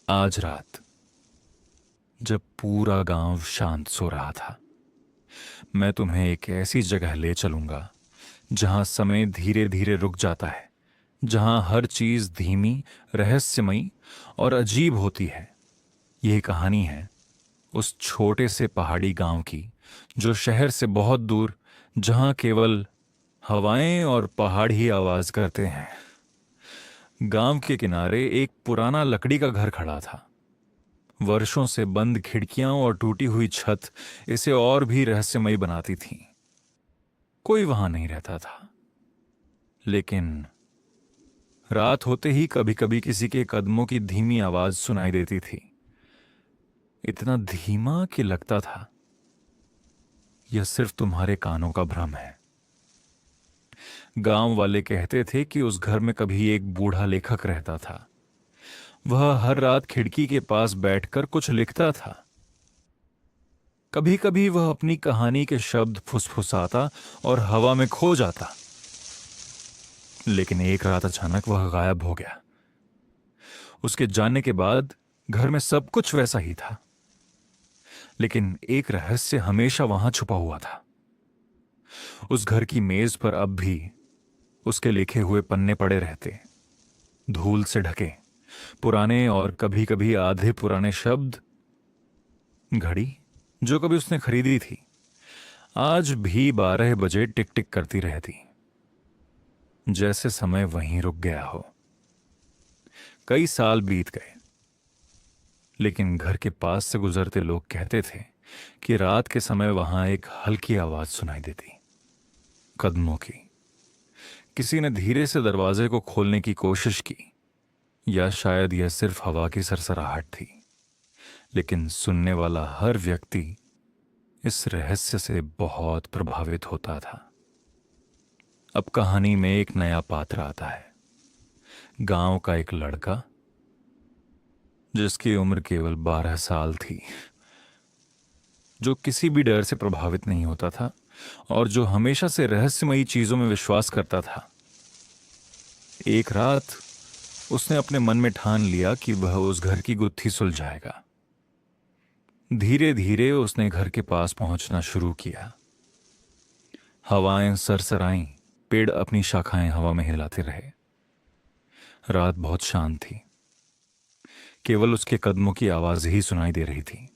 आज रात जब पूरा गांव शांत सो रहा था, मैं तुम्हें एक ऐसी जगह ले चलूंगा जहां समय धीरे धीरे रुक जाता है, जहां हर चीज धीमी, रहस्यमयी और अजीब होती है। यह कहानी है उस छोटे से पहाड़ी गांव की, जो शहर से बहुत दूर, जहां केवल हवाएं और पहाड़ ही आवाज करते हैं। गांव के किनारे एक पुराना लकड़ी का घर खड़ा था। वर्षों से बंद खिड़कियां और टूटी हुई छत इसे और भी रहस्यमयी बनाती थीं। कोई वहां नहीं रहता था, लेकिन रात होते ही कभी कभी किसी के कदमों की धीमी आवाज सुनाई देती थी। इतना धीमा कि लगता था यह सिर्फ तुम्हारे कानों का भ्रम है। गांव वाले कहते थे कि उस घर में कभी एक बूढ़ा लेखक रहता था। वह हर रात खिड़की के पास बैठकर कुछ लिखता था। कभी कभी वह अपनी कहानी के शब्द फुसफुसाता और हवा में खो जाता। लेकिन एक रात अचानक वह गायब हो गया। उसके जाने के बाद घर में सब कुछ वैसा ही था, लेकिन एक रहस्य हमेशा वहां छुपा हुआ था। उस घर की मेज पर अब भी उसके लिखे हुए पन्ने पड़े रहते, धूल से ढके, पुराने और कभी कभी आधे पुराने शब्द। घड़ी जो कभी उसने खरीदी थी आज भी 12 बजे टिक टिक करती रहती, जैसे समय वहीं रुक गया हो। कई साल बीत गए, लेकिन घर के पास से गुजरते लोग कहते थे कि रात के समय वहां एक हल्की आवाज सुनाई देती, कदमों की। किसी ने धीरे से दरवाजे को खोलने की कोशिश की, या शायद यह सिर्फ हवा की सरसराहट थी। लेकिन सुनने वाला हर व्यक्ति इस रहस्य से बहुत प्रभावित होता था। अब कहानी में एक नया पात्र आता है। गांव का एक लड़का जिसकी उम्र केवल 12 साल थी, जो किसी भी डर से प्रभावित नहीं होता था और जो हमेशा से रहस्यमयी चीजों में विश्वास करता था। एक रात उसने अपने मन में ठान लिया कि वह उस घर की गुत्थी सुलझाएगा। धीरे धीरे उसने घर के पास पहुंचना शुरू किया। हवाएं सरसराईं, पेड़ अपनी शाखाएं हवा में हिलाते रहे। रात बहुत शांत थी, केवल उसके कदमों की आवाज ही सुनाई दे रही थी।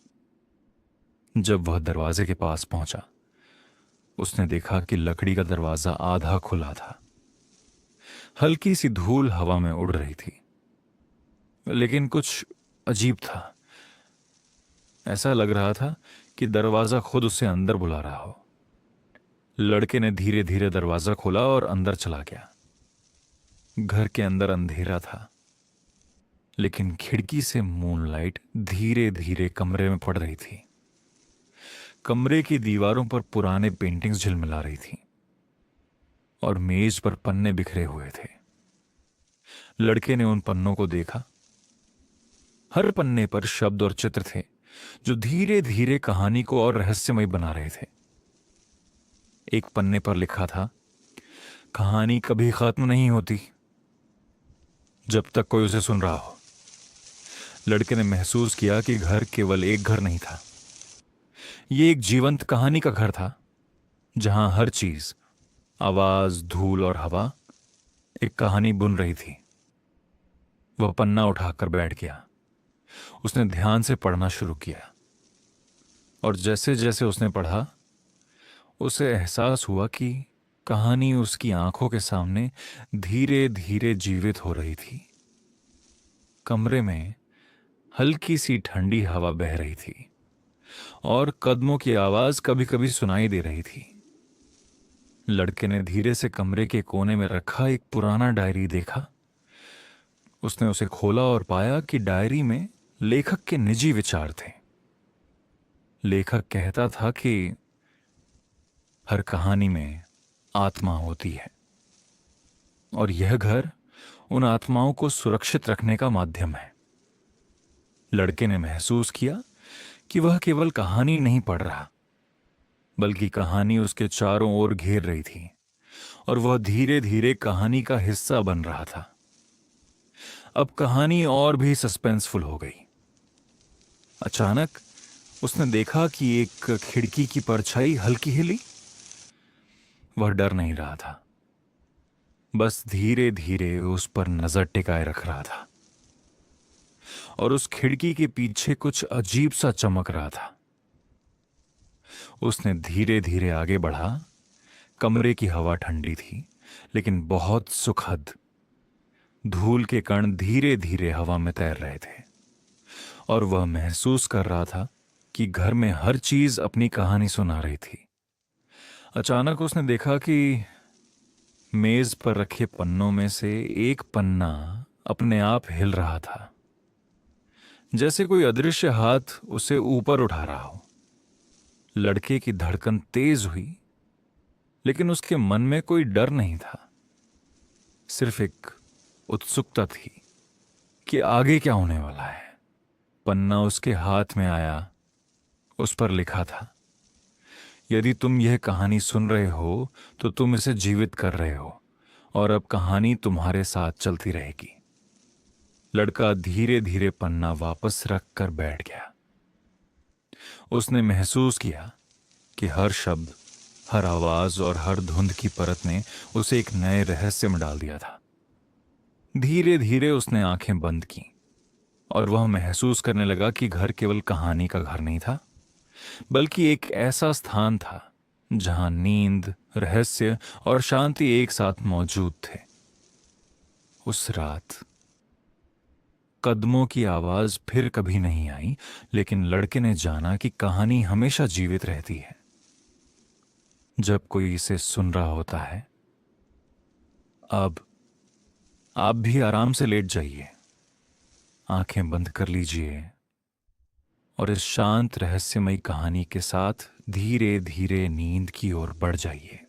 जब वह दरवाजे के पास पहुंचा, उसने देखा कि लकड़ी का दरवाजा आधा खुला था। हल्की सी धूल हवा में उड़ रही थी, लेकिन कुछ अजीब था। ऐसा लग रहा था कि दरवाजा खुद उसे अंदर बुला रहा हो। लड़के ने धीरे धीरे दरवाजा खोला और अंदर चला गया। घर के अंदर अंधेरा था, लेकिन खिड़की से मूनलाइट धीरे धीरे कमरे में पड़ रही थी। कमरे की दीवारों पर पुराने पेंटिंग्स झिलमिला रही थी और मेज पर पन्ने बिखरे हुए थे। लड़के ने उन पन्नों को देखा। हर पन्ने पर शब्द और चित्र थे जो धीरे धीरे कहानी को और रहस्यमय बना रहे थे। एक पन्ने पर लिखा था, कहानी कभी खत्म नहीं होती जब तक कोई उसे सुन रहा हो। लड़के ने महसूस किया कि घर केवल एक घर नहीं था, यह एक जीवंत कहानी का घर था, जहां हर चीज, आवाज, धूल और हवा एक कहानी बुन रही थी। वह पन्ना उठाकर बैठ गया। उसने ध्यान से पढ़ना शुरू किया, और जैसे जैसे उसने पढ़ा, उसे एहसास हुआ कि कहानी उसकी आंखों के सामने धीरे धीरे जीवित हो रही थी। कमरे में हल्की सी ठंडी हवा बह रही थी और कदमों की आवाज कभी कभी सुनाई दे रही थी। लड़के ने धीरे से कमरे के कोने में रखा एक पुराना डायरी देखा। उसने उसे खोला और पाया कि डायरी में लेखक के निजी विचार थे। लेखक कहता था कि हर कहानी में आत्मा होती है, और यह घर उन आत्माओं को सुरक्षित रखने का माध्यम है। लड़के ने महसूस किया कि वह केवल कहानी नहीं पढ़ रहा, बल्कि कहानी उसके चारों ओर घेर रही थी और वह धीरे धीरे कहानी का हिस्सा बन रहा था। अब कहानी और भी सस्पेंसफुल हो गई। अचानक उसने देखा कि एक खिड़की की परछाई हल्की हिली। वह डर नहीं रहा था, बस धीरे धीरे उस पर नजर टिकाए रख रहा था। और उस खिड़की के पीछे कुछ अजीब सा चमक रहा था। उसने धीरे धीरे आगे बढ़ा। कमरे की हवा ठंडी थी, लेकिन बहुत सुखद। धूल के कण धीरे धीरे हवा में तैर रहे थे, और वह महसूस कर रहा था कि घर में हर चीज अपनी कहानी सुना रही थी। अचानक उसने देखा कि मेज पर रखे पन्नों में से एक पन्ना अपने आप हिल रहा था, जैसे कोई अदृश्य हाथ उसे ऊपर उठा रहा हो। लड़के की धड़कन तेज हुई, लेकिन उसके मन में कोई डर नहीं था, सिर्फ एक उत्सुकता थी कि आगे क्या होने वाला है। पन्ना उसके हाथ में आया। उस पर लिखा था, यदि तुम यह कहानी सुन रहे हो तो तुम इसे जीवित कर रहे हो, और अब कहानी तुम्हारे साथ चलती रहेगी। लड़का धीरे धीरे पन्ना वापस रख कर बैठ गया। उसने महसूस किया कि हर शब्द, हर आवाज और हर धुंध की परत ने उसे एक नए रहस्य में डाल दिया था। धीरे धीरे उसने आंखें बंद की, और वह महसूस करने लगा कि घर केवल कहानी का घर नहीं था, बल्कि एक ऐसा स्थान था जहां नींद, रहस्य और शांति एक साथ मौजूद थे। उस रात कदमों की आवाज फिर कभी नहीं आई, लेकिन लड़के ने जाना कि कहानी हमेशा जीवित रहती है जब कोई इसे सुन रहा होता है। अब आप भी आराम से लेट जाइए, आंखें बंद कर लीजिए, और इस शांत रहस्यमयी कहानी के साथ धीरे धीरे नींद की ओर बढ़ जाइए।